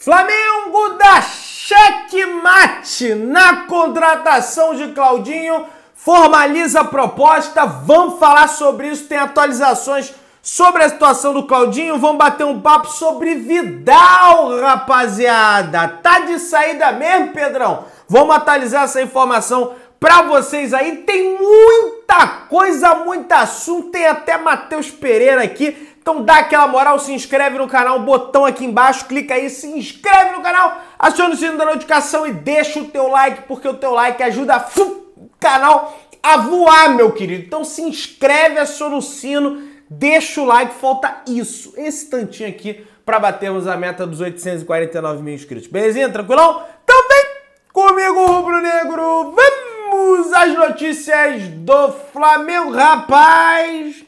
Flamengo dá checkmate na contratação de Claudinho, formaliza a proposta, vamos falar sobre isso, tem atualizações sobre a situação do Claudinho, vamos bater um papo sobre Vidal, rapaziada. Tá de saída mesmo, Pedrão? Vamos atualizar essa informação pra vocês aí. Tem muita coisa, muito assunto, tem até Matheus Pereira aqui. Então dá aquela moral, se inscreve no canal, botão aqui embaixo, clica aí, se inscreve no canal, aciona o sininho da notificação e deixa o teu like, porque o teu like ajuda o canal a voar, meu querido. Então se inscreve, aciona o sino, deixa o like, falta isso, esse tantinho aqui, para batermos a meta dos 849 mil inscritos. Belezinha? Tranquilão? Então vem comigo, rubro-negro, vamos às notícias do Flamengo, rapaz!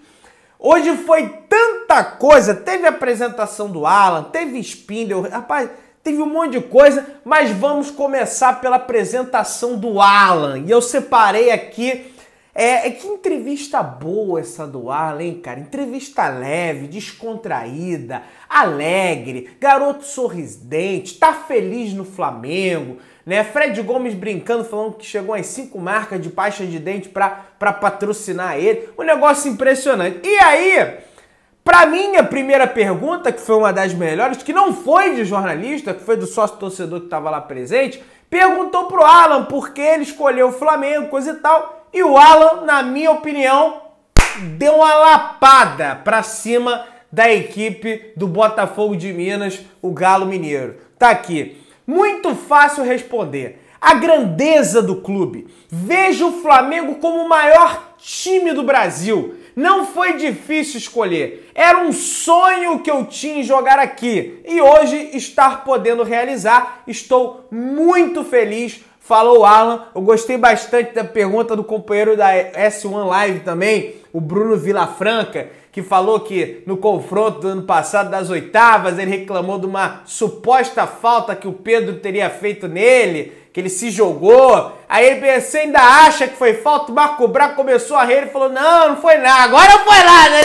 Hoje foi tanta coisa, teve a apresentação do Alan, teve Spindle, rapaz, teve um monte de coisa, mas vamos começar pela apresentação do Alan. E eu separei aqui, que entrevista boa essa do Alan, hein, cara? Entrevista leve, descontraída, alegre, garoto sorridente, tá feliz no Flamengo, né? Fred Gomes brincando, falando que chegou às 5 marcas de pasta de dente pra patrocinar ele. Um negócio impressionante. E aí, pra minha primeira pergunta, que foi uma das melhores, que não foi de jornalista, que foi do sócio-torcedor que estava lá presente, perguntou pro Alan por que ele escolheu o Flamengo, coisa e tal. E o Alan, na minha opinião, deu uma lapada pra cima da equipe do Botafogo de Minas, o Galo Mineiro. Tá aqui. Muito fácil responder. A grandeza do clube. Vejo o Flamengo como o maior time do Brasil. Não foi difícil escolher. Era um sonho que eu tinha em jogar aqui. E hoje estar podendo realizar. Estou muito feliz. Falou o Alan. Eu gostei bastante da pergunta do companheiro da S1 Live também, o Bruno Vilafranca, que falou que no confronto do ano passado das oitavas ele reclamou de uma suposta falta que o Pedro teria feito nele, que ele se jogou. Aí ele você ainda acha que foi falta? O Marco Braz começou a rir e falou, não foi nada, agora foi lá, né?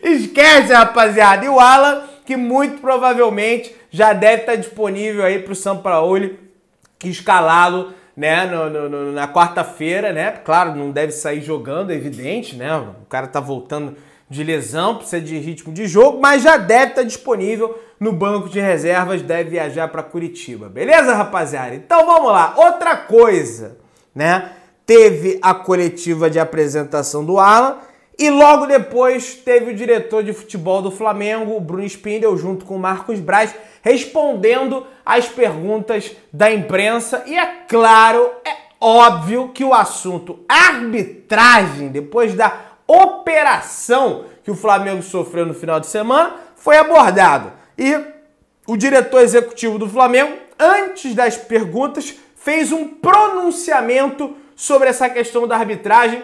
Esquece, rapaziada. E o Alan, que muito provavelmente já deve estar disponível aí para o Sampaoli escalá-lo, né, na quarta-feira, né? Claro, não deve sair jogando, é evidente, né? O cara tá voltando de lesão, precisa de ritmo de jogo, mas já deve estar disponível no banco de reservas, deve viajar para Curitiba. Beleza, rapaziada? Então vamos lá. Outra coisa, né? Teve a coletiva de apresentação do Alan e logo depois teve o diretor de futebol do Flamengo, o Bruno Spindle, junto com o Marcos Braz, respondendo às perguntas da imprensa. E é claro, é óbvio que o assunto arbitragem, depois da operação que o Flamengo sofreu no final de semana, foi abordado. E o diretor executivo do Flamengo, antes das perguntas, fez um pronunciamento sobre essa questão da arbitragem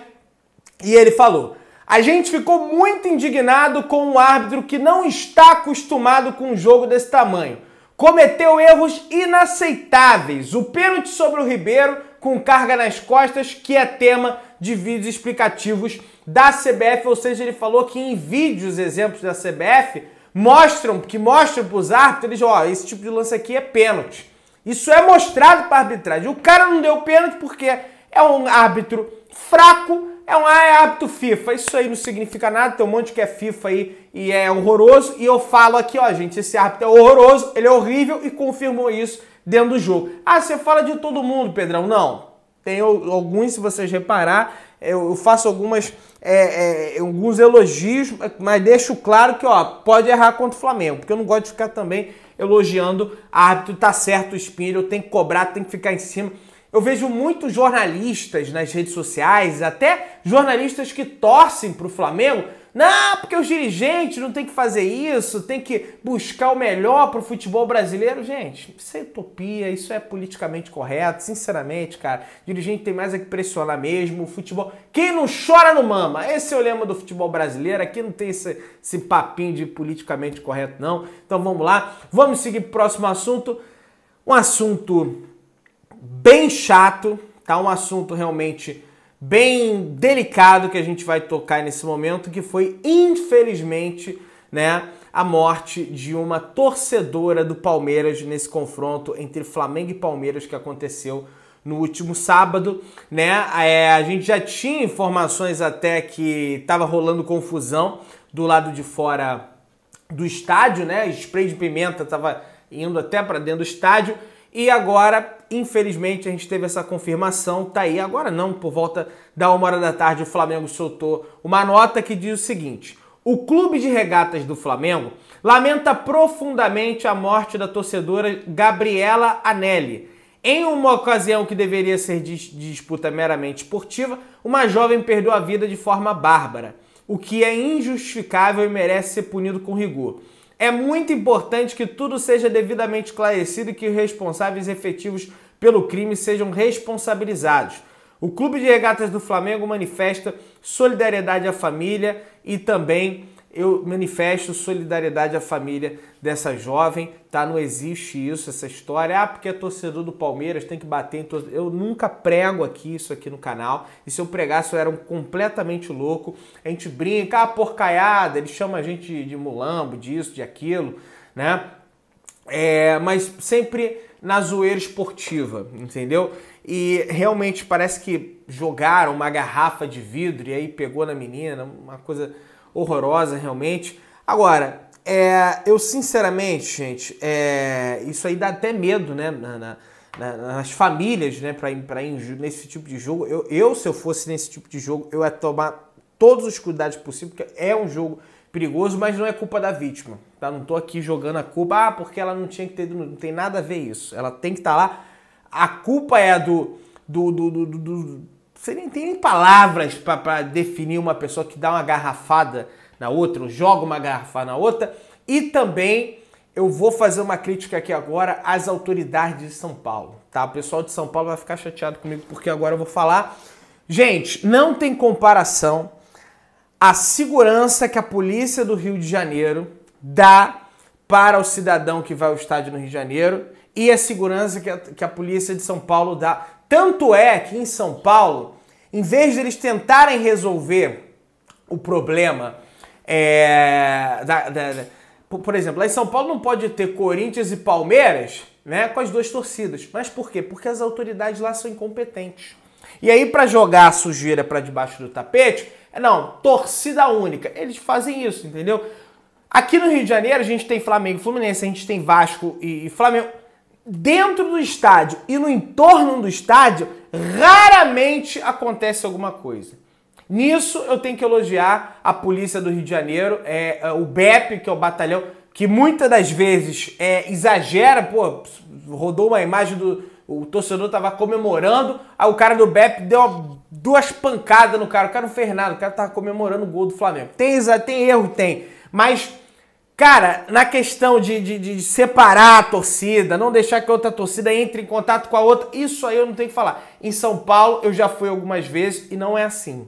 e ele falou: a gente ficou muito indignado com um árbitro que não está acostumado com um jogo desse tamanho. Cometeu erros inaceitáveis. O pênalti sobre o Ribeiro com carga nas costas, que é tema de vídeos explicativos da CBF. Ou seja, ele falou que em vídeos, exemplos da CBF, mostram para os árbitros, ó, esse tipo de lance aqui é pênalti. Isso é mostrado para a arbitragem. O cara não deu pênalti porque é um árbitro fraco, é árbitro FIFA. Isso aí não significa nada, tem um monte que é FIFA aí e é horroroso. E eu falo aqui, ó, gente, esse árbitro é horroroso, ele é horrível e confirmou isso dentro do jogo. Ah, você fala de todo mundo, Pedrão. Não. Tem alguns, se vocês reparar, eu faço alguns elogios, mas deixo claro que, ó, pode errar contra o Flamengo, porque eu não gosto de ficar também elogiando árbitro, tá certo, o Spindle, tem que cobrar, tem que ficar em cima. Eu vejo muitos jornalistas nas redes sociais, até jornalistas que torcem para o Flamengo. Não, porque os dirigentes não tem que fazer isso, tem que buscar o melhor para o futebol brasileiro. Gente, isso é utopia, isso é politicamente correto, sinceramente, cara. O dirigente tem mais a que pressionar mesmo, o futebol... Quem não chora não mama, esse é o lema do futebol brasileiro, aqui não tem esse papinho de politicamente correto não. Então vamos lá, vamos seguir para o próximo assunto. Um assunto bem chato, tá? Um assunto realmente bem delicado que a gente vai tocar nesse momento, que foi, infelizmente, né, a morte de uma torcedora do Palmeiras nesse confronto entre Flamengo e Palmeiras que aconteceu no último sábado, né? A gente já tinha informações até que estava rolando confusão do lado de fora do estádio, né? Spray de pimenta estava indo até para dentro do estádio e agora, infelizmente, a gente teve essa confirmação. Tá aí, agora não, por volta da 1h da tarde, o Flamengo soltou uma nota que diz o seguinte: o Clube de Regatas do Flamengo lamenta profundamente a morte da torcedora Gabriela Anelli. Em uma ocasião que deveria ser de disputa meramente esportiva, uma jovem perdeu a vida de forma bárbara, o que é injustificável e merece ser punido com rigor. É muito importante que tudo seja devidamente esclarecido e que os responsáveis efetivos pelo crime sejam responsabilizados. O Clube de Regatas do Flamengo manifesta solidariedade à família e também eu manifesto solidariedade à família dessa jovem, tá? Não existe isso, essa história, porque é torcedor do Palmeiras, tem que bater em torcedor. Eu nunca prego isso aqui no canal, e se eu pregasse eu era completamente louco. A gente brinca, porcaiada, ele chama a gente de mulambo, disso, de aquilo, né? Mas sempre na zoeira esportiva, entendeu? E realmente parece que jogaram uma garrafa de vidro e aí pegou na menina, uma coisa horrorosa realmente. Agora, eu sinceramente, gente, isso aí dá até medo, né, nas famílias, né, pra ir nesse tipo de jogo. Se eu fosse nesse tipo de jogo, eu ia tomar todos os cuidados possíveis, porque é um jogo perigoso, mas não é culpa da vítima, tá? Não tô aqui jogando a culpa, porque ela não tinha que ter, não tem nada a ver isso. Ela tem que estar lá. A culpa é você nem tem nem palavras para definir uma pessoa que dá uma garrafada na outra, ou joga uma garrafada na outra. E também eu vou fazer uma crítica aqui agora às autoridades de São Paulo, tá? O pessoal de São Paulo vai ficar chateado comigo porque agora eu vou falar. Gente, não tem comparação a segurança que a polícia do Rio de Janeiro dá para o cidadão que vai ao estádio no Rio de Janeiro e a segurança que a polícia de São Paulo dá. Tanto é que em São Paulo, em vez de eles tentarem resolver o problema, por exemplo, lá em São Paulo não pode ter Corinthians e Palmeiras, né, com as duas torcidas. Mas por quê? Porque as autoridades lá são incompetentes. E aí, para jogar a sujeira para debaixo do tapete, não, torcida única. Eles fazem isso, entendeu? Aqui no Rio de Janeiro, a gente tem Flamengo e Fluminense, a gente tem Vasco e Flamengo. Dentro do estádio e no entorno do estádio, raramente acontece alguma coisa. Nisso, eu tenho que elogiar a polícia do Rio de Janeiro, o BEP, que é o batalhão, que muitas das vezes exagera, pô, rodou uma imagem o torcedor tava comemorando, aí o cara do BEP deu duas pancadas no cara, o cara não fez nada, o cara tava comemorando o gol do Flamengo. Tem erro, tem, mas, cara, na questão de separar a torcida, não deixar que a outra torcida entre em contato com a outra, isso aí eu não tenho que falar. Em São Paulo eu já fui algumas vezes e não é assim.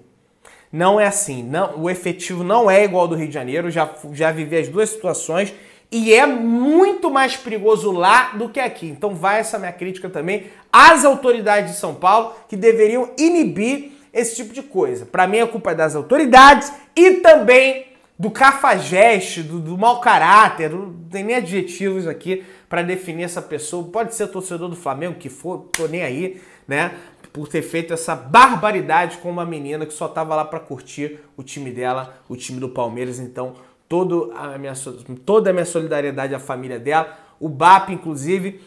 Não é assim, não, o efetivo não é igual ao do Rio de Janeiro, já vivi as duas situações e é muito mais perigoso lá do que aqui. Então vai essa minha crítica também às autoridades de São Paulo que deveriam inibir esse tipo de coisa. Para mim a culpa é das autoridades e também do cafajeste, do mau caráter, não tem nem adjetivos aqui para definir essa pessoa. Pode ser torcedor do Flamengo, que for, tô nem aí, né? Por ter feito essa barbaridade com uma menina que só tava lá para curtir o time dela, o time do Palmeiras. Então, toda a minha solidariedade à família dela. O BAP, inclusive,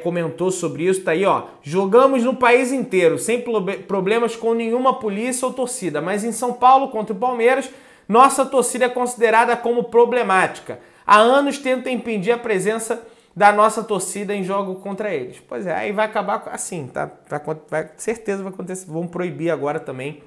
comentou sobre isso. Tá aí, ó. Jogamos no país inteiro, sem problemas com nenhuma polícia ou torcida. Mas em São Paulo, contra o Palmeiras, nossa torcida é considerada como problemática. Há anos tenta impedir a presença da nossa torcida em jogo contra eles. Pois é, aí vai acabar assim, tá? Certeza vai acontecer. Vão proibir agora também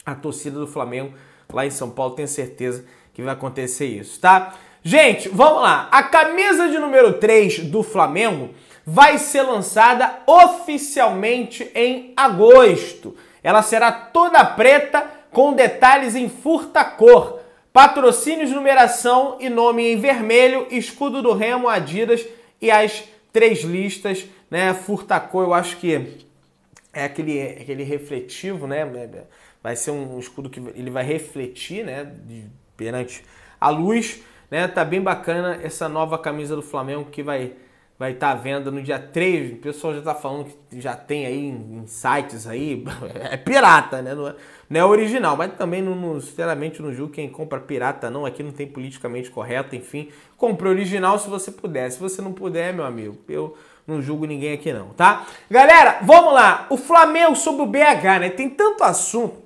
a torcida do Flamengo lá em São Paulo. Tenho certeza que vai acontecer isso, tá? Gente, vamos lá. A camisa de número 3 do Flamengo vai ser lançada oficialmente em agosto. Ela será toda preta com detalhes em furta-cor. Patrocínios, numeração e nome em vermelho, escudo do Remo, Adidas e as 3 listas, né? Furta-cor, eu acho que é aquele refletivo, né? Vai ser um escudo que ele vai refletir, né? Perante a luz, né? Tá bem bacana essa nova camisa do Flamengo que vai estar à venda no dia 3. O pessoal já tá falando que já tem aí em sites aí. É pirata, né? Não é original, mas também, sinceramente, não julgo quem compra pirata, não. Aqui não tem politicamente correto, enfim. Compre original se você puder. Se você não puder, meu amigo, eu não julgo ninguém aqui não, tá? Galera, vamos lá. O Flamengo sobre o BH, né? Tem tanto assunto,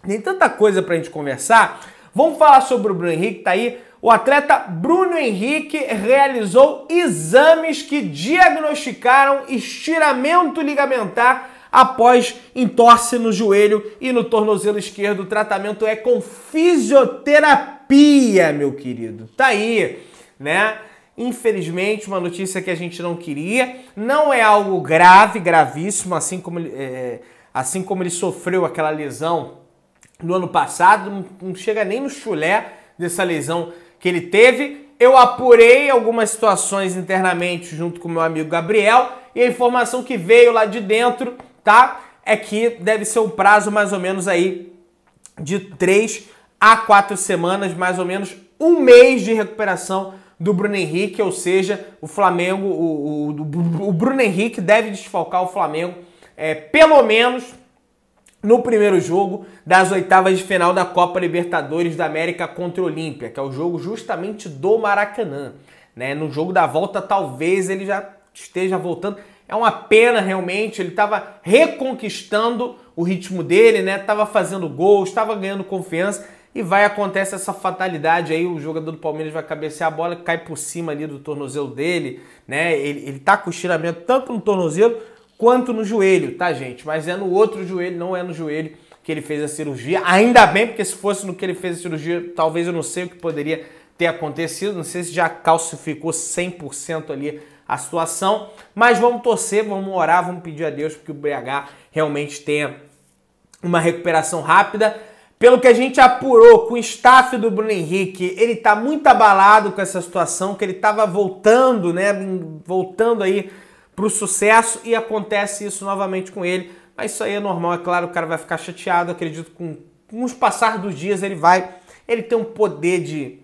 tem tanta coisa pra gente conversar. Vamos falar sobre o Bruno Henrique, tá aí. O atleta Bruno Henrique realizou exames que diagnosticaram estiramento ligamentar após entorse no joelho e no tornozelo esquerdo. O tratamento é com fisioterapia, meu querido. Tá aí, né? Infelizmente, uma notícia que a gente não queria. Não é algo grave, gravíssimo, assim como ele sofreu aquela lesão no ano passado. Não chega nem no chulé dessa lesão que ele teve. Eu apurei algumas situações internamente junto com o meu amigo Gabriel e a informação que veio lá de dentro, tá? É que deve ser um prazo mais ou menos aí de 3 a 4 semanas, mais ou menos um mês de recuperação do Bruno Henrique, ou seja, o Flamengo, o Bruno Henrique deve desfalcar o Flamengo pelo menos no primeiro jogo das oitavas de final da Copa Libertadores da América contra o Olímpia, que é o jogo justamente do Maracanã, né? No jogo da volta talvez ele já esteja voltando. É uma pena realmente, ele estava reconquistando o ritmo dele, né? Estava fazendo gols, estava ganhando confiança e acontecer essa fatalidade aí, o jogador do Palmeiras vai cabecear a bola, cai por cima ali do tornozelo dele, né? Ele tá com estiramento tanto no tornozelo quanto no joelho, tá, gente? Mas é no outro joelho, não é no joelho que ele fez a cirurgia. Ainda bem, porque se fosse no que ele fez a cirurgia, talvez eu não sei o que poderia ter acontecido. Não sei se já calcificou 100% ali a situação. Mas vamos torcer, vamos orar, vamos pedir a Deus porque o BH realmente tenha uma recuperação rápida. Pelo que a gente apurou com o staff do Bruno Henrique, ele tá muito abalado com essa situação, que ele tava voltando, né? Voltando aí pro sucesso e acontece isso novamente com ele. Mas isso aí é normal, é claro, o cara vai ficar chateado. Acredito que com os passar dos dias ele tem um poder de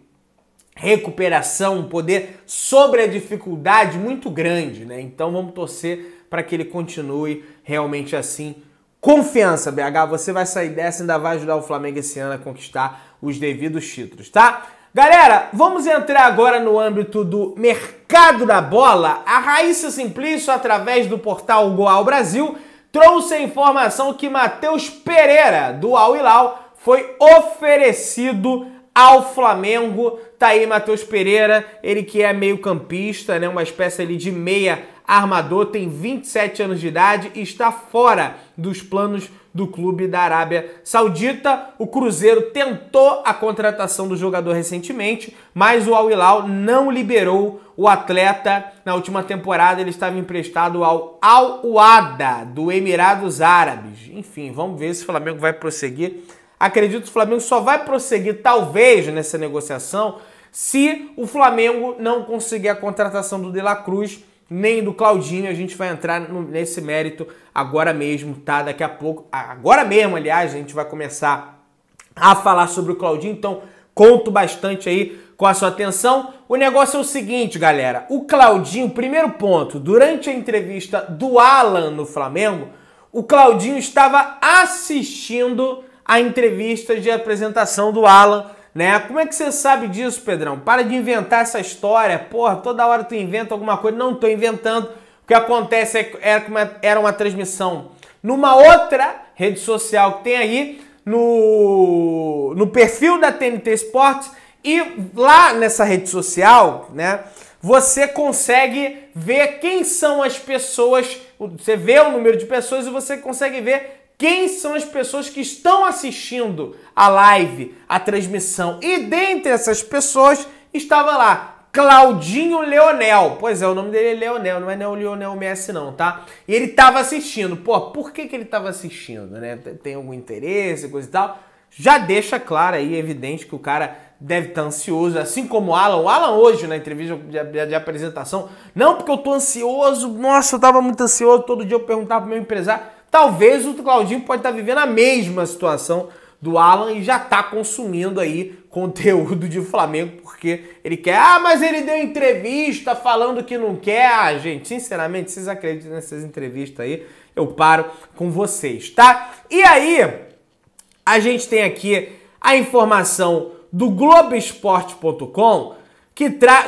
recuperação, um poder sobre a dificuldade muito grande, né? Então vamos torcer para que ele continue realmente assim. Confiança, BH, você vai sair dessa e ainda vai ajudar o Flamengo esse ano a conquistar os devidos títulos, tá? Galera, vamos entrar agora no âmbito do mercado da bola. A Raíssa Simplício, através do portal Goal Brasil, trouxe a informação que Matheus Pereira, do Al Hilal, foi oferecido ao Flamengo. Tá aí Matheus Pereira, ele que é meio campista, né? Uma espécie ali de meia armador, tem 27 anos de idade e está fora dos planos do clube da Arábia Saudita. O Cruzeiro tentou a contratação do jogador recentemente, mas o Al Hilal não liberou o atleta. Na última temporada ele estava emprestado ao Al Wahda, do Emirados Árabes. Enfim, vamos ver se o Flamengo vai prosseguir. Acredito que o Flamengo só vai prosseguir, talvez, nessa negociação, se o Flamengo não conseguir a contratação do De La Cruz, nem do Claudinho. A gente vai entrar nesse mérito agora mesmo, tá? Daqui a pouco, agora mesmo, aliás, a gente vai começar a falar sobre o Claudinho, então conto bastante aí com a sua atenção. O negócio é o seguinte, galera, o Claudinho, primeiro ponto, durante a entrevista do Alan no Flamengo, o Claudinho estava assistindo a entrevista de apresentação do Alan, né? Como é que você sabe disso, Pedrão? Para de inventar essa história. Porra, toda hora tu inventa alguma coisa. Não tô inventando. O que acontece é que era uma transmissão numa outra rede social que tem aí, no perfil da TNT Sports, e lá nessa rede social, né, você consegue ver quem são as pessoas, você vê o número de pessoas e você consegue ver quem são as pessoas que estão assistindo a live, a transmissão. E dentre essas pessoas estava lá Claudinho Leonel. Pois é, o nome dele é Leonel, não é o Lionel Messi não, tá? E ele estava assistindo. Pô, por que ele estava assistindo, né? Tem algum interesse, coisa e tal? Já deixa claro aí, evidente, que o cara deve estar ansioso, assim como o Alan. O Alan hoje, na entrevista de apresentação, não, porque eu tô ansioso, nossa, eu tava muito ansioso, todo dia eu perguntava pro meu empresário. Talvez o Claudinho pode estar vivendo a mesma situação do Alan e já está consumindo aí conteúdo de Flamengo, porque ele quer, mas ele deu entrevista falando que não quer. Gente, sinceramente, vocês acreditam nessas entrevistas aí, eu paro com vocês, tá? E aí, a gente tem aqui a informação do Globoesporte.com,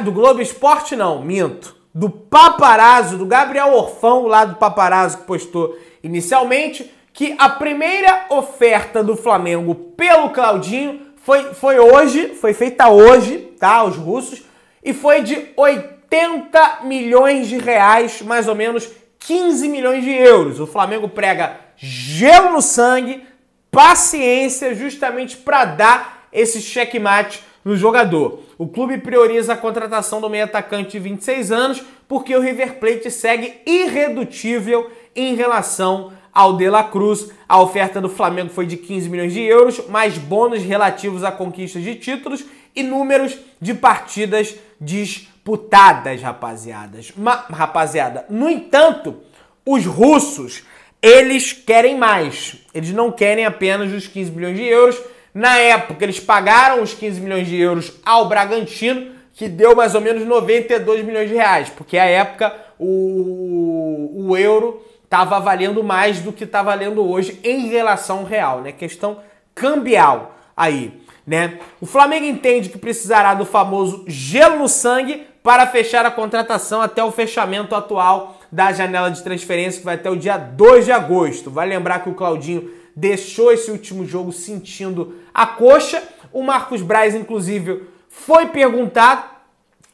do Globo Esporte não, minto, do Paparazzo, do Gabriel Orfão, lá do Paparazzo, que postou inicialmente, que a primeira oferta do Flamengo pelo Claudinho foi feita hoje, tá, aos russos, e foi de 80 milhões de reais, mais ou menos 15 milhões de euros. O Flamengo prega gelo no sangue, paciência, justamente para dar esse checkmate no jogador. O clube prioriza a contratação do meio atacante de 26 anos porque o River Plate segue irredutível em relação ao De La Cruz. A oferta do Flamengo foi de 15 milhões de euros, mais bônus relativos à conquista de títulos e números de partidas disputadas, rapaziada. No entanto, os russos, eles querem mais. Eles não querem apenas os 15 milhões de euros. Na época, eles pagaram os 15 milhões de euros ao Bragantino, que deu mais ou menos 92 milhões de reais, porque à época o euro estava valendo mais do que está valendo hoje em relação ao real, né? Questão cambial aí, né? O Flamengo entende que precisará do famoso gelo no sangue para fechar a contratação até o fechamento atual da janela de transferência, que vai até o dia 2 de agosto. Vai lembrar que o Claudinho deixou esse último jogo sentindo a coxa. O Marcos Braz, inclusive, foi perguntado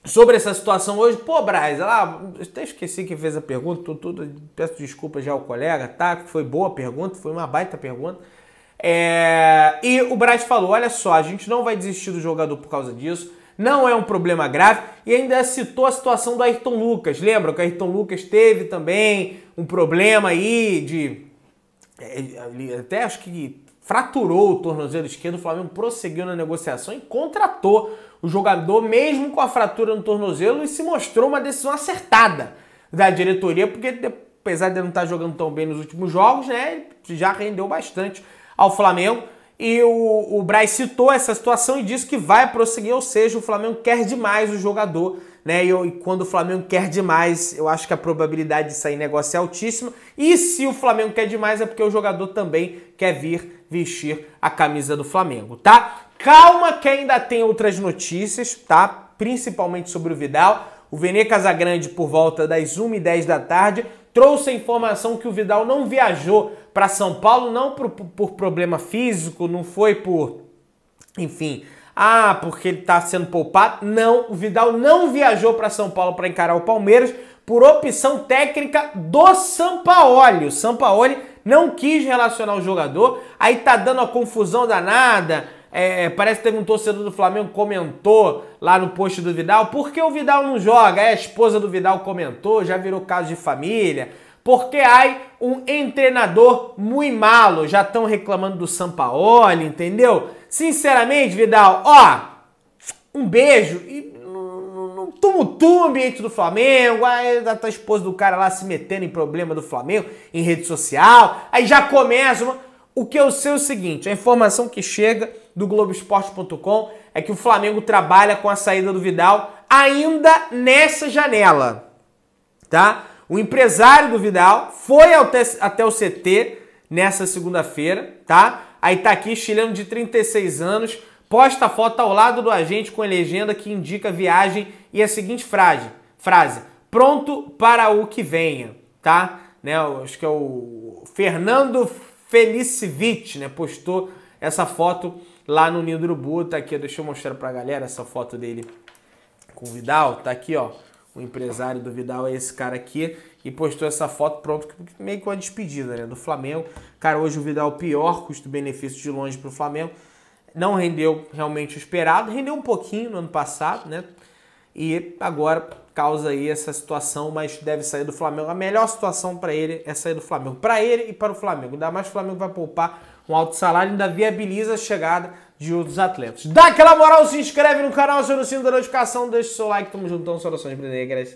sobre essa situação hoje. Pô, Braz, até esqueci que fez a pergunta, peço desculpas já ao colega, tá? Foi boa a pergunta, foi uma baita pergunta. E o Braz falou, olha só, a gente não vai desistir do jogador por causa disso, não é um problema grave, e ainda citou a situação do Ayrton Lucas. Lembra que o Ayrton Lucas teve também um problema aí de... Ele até acho que fraturou o tornozelo esquerdo. O Flamengo prosseguiu na negociação e contratou o jogador mesmo com a fratura no tornozelo, e se mostrou uma decisão acertada da diretoria, porque apesar de ele não estar jogando tão bem nos últimos jogos, né, ele já rendeu bastante ao Flamengo. E o Braz citou essa situação e disse que vai prosseguir, ou seja, o Flamengo quer demais o jogador, né? E quando o Flamengo quer demais, eu acho que a probabilidade de sair negócio é altíssima. E se o Flamengo quer demais, é porque o jogador também quer vir vestir a camisa do Flamengo, tá? Calma que ainda tem outras notícias, tá? Principalmente sobre o Vidal. O Vene Casagrande, por volta das 1h10 da tarde, trouxe a informação que o Vidal não viajou para São Paulo, não por problema físico, não foi por, enfim, porque ele está sendo poupado. Não, o Vidal não viajou para São Paulo para encarar o Palmeiras por opção técnica do Sampaoli. O Sampaoli não quis relacionar o jogador, aí tá dando uma confusão danada. Parece que teve um torcedor do Flamengo que comentou lá no post do Vidal, por que o Vidal não joga? A esposa do Vidal comentou, já virou caso de família. Porque há um treinador muito malo, já estão reclamando do Sampaoli, entendeu? Sinceramente, Vidal, um beijo e não tumultua o ambiente do Flamengo, aí a tua esposa do cara lá se metendo em problema do Flamengo, em rede social, aí já começa... O que eu sei é o seguinte, a informação que chega do Globoesporte.com é que o Flamengo trabalha com a saída do Vidal ainda nessa janela, tá? O empresário do Vidal foi até o CT nessa segunda-feira, tá? Aí tá aqui, chileno de 36 anos, posta a foto ao lado do agente com a legenda que indica viagem e a seguinte frase, pronto para o que venha, tá? Né? Acho que é o Fernando Felicivich, né? Postou essa foto lá no Ninho do Urubu, tá aqui, deixa eu mostrar pra galera essa foto dele com o Vidal, tá aqui, ó. O empresário do Vidal é esse cara aqui e postou essa foto, pronto, meio que uma despedida, né, do Flamengo. Cara, hoje o Vidal é o pior custo-benefício de longe pro Flamengo. Não rendeu realmente o esperado, rendeu um pouquinho no ano passado, né? E agora causa aí essa situação, mas deve sair do Flamengo. A melhor situação para ele é sair do Flamengo. Para ele e para o Flamengo. Ainda mais que o Flamengo vai poupar um alto salário e ainda viabiliza a chegada de outros atletas. Dá aquela moral, se inscreve no canal, aciona o sino da notificação, deixa o seu like, tamo juntão, saudações, Brunegras.